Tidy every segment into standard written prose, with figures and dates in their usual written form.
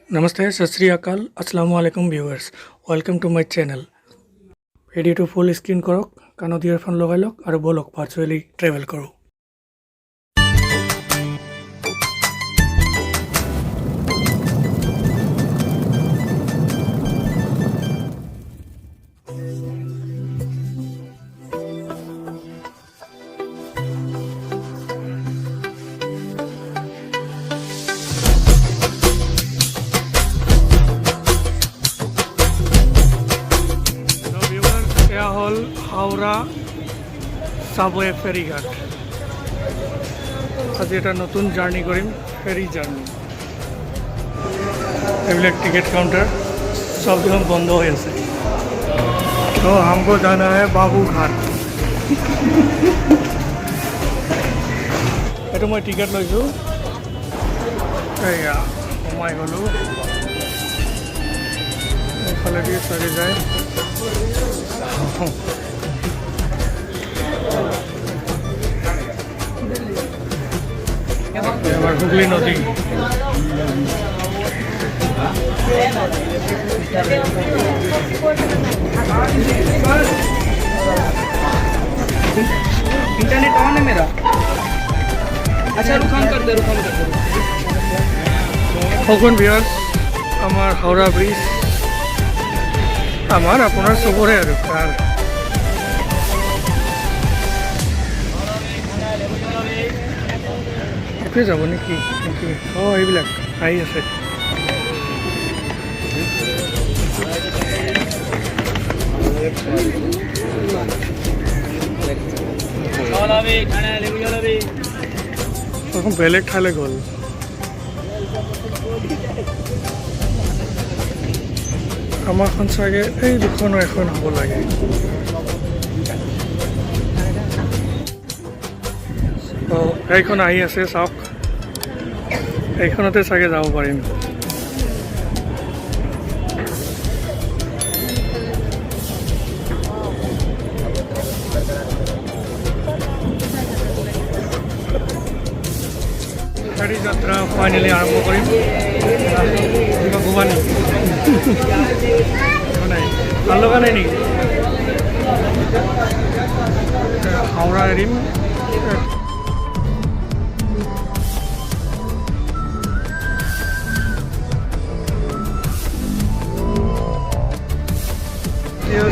Namaste, Sat Sri Akal, Assalamu alaikum viewers. Welcome to my channel. Video to full screen korok, kanot earphone logai lok aru bolok virtually travel koro. এয়া হ'ল হাওৰা সাবৱে ফেৰীঘাট। আজি এটা নতুন journey কৰিম, ferry journey. এইবিলাক ticket counter সব দেখোন বন্ধ হৈ আছে। তো हमको जाना है बाबू घाट। এইটো মই টিকেট লৈছোঁ। এয়া সোমাই গ'লোঁ। এইফালেদি চাৰি যায়। এবার হুগলি নদী। इंटरनेट ऑन है मेरा। अच्छा रुक कर दे। সকল ভিউয়ার্স, আমার হাওড়া ব্রিজ আমার আপনার চবৰে আৰু কাৰ এইটোৱে যাব নেকি? অঁ এইবিলাক আহি আছে। এখন বেলেগ ঠাইলৈ গ'ল। আমাৰখন চাগে এই দুখনৰ এখন হ'ব লাগে। এইখন আহি আছে চাওক, এইখনতে চাগে যাব পাৰিম। গাড়ী যাত্ৰা ফাইনেলি আৰম্ভ কৰিম। কিবা ক'বা নেকি? নাই ভাল লগা নাই নেকি? হাওৰা এৰিম।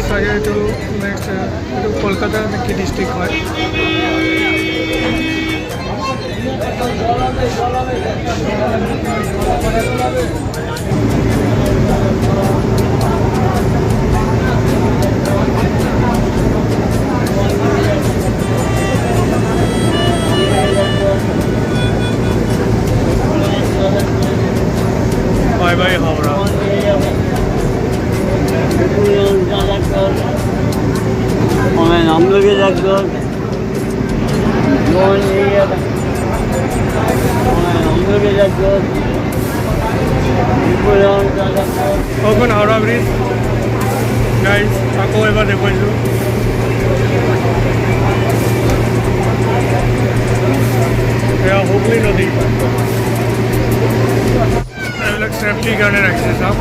চাগে এইটো নেক্সট এইটো কলকাতা নেকি ডিষ্ট্ৰিক্ট হয়। Bye bye Howrah. हम लोग এখন হাওড়া ব্রিজ গাইজ আকৌ এবাৰ দেখুৱাইছোঁ। এয়া হুগলি নদী। এইবিলাক সেফটিৰ কাৰণে ৰাখিছে চাওক।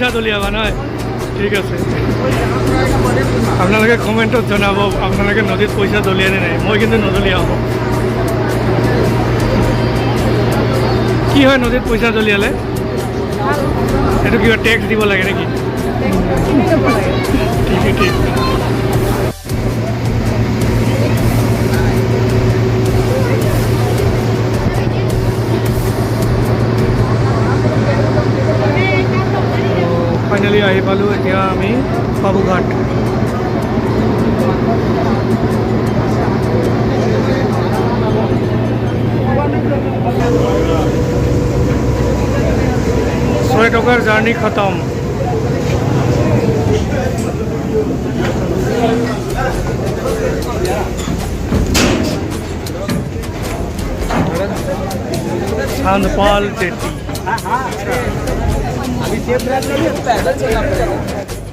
পইচা দলিয়াবা নহয়? ঠিক আছে, আপোনালোকে কমেণ্টত জনাব আপোনালোকে নদীত পইচা দলিয়াই নে নাই। মই কিন্তু নদলিয়াওঁ। কি হয় নদীত পইচা দলিয়ালে? এইটো কিবা টেক্স দিব লাগে নেকি? ঠিক ঠিক। ফাইনেলি আহি পালোঁ। এতিয়া আমি বাবুঘাট। ছয় টকাৰ জাৰ্ণি খতম। চান্দপাল জেটি। अभी टेप ड्राइव नहीं है, पैदल चलना पड़ेगा।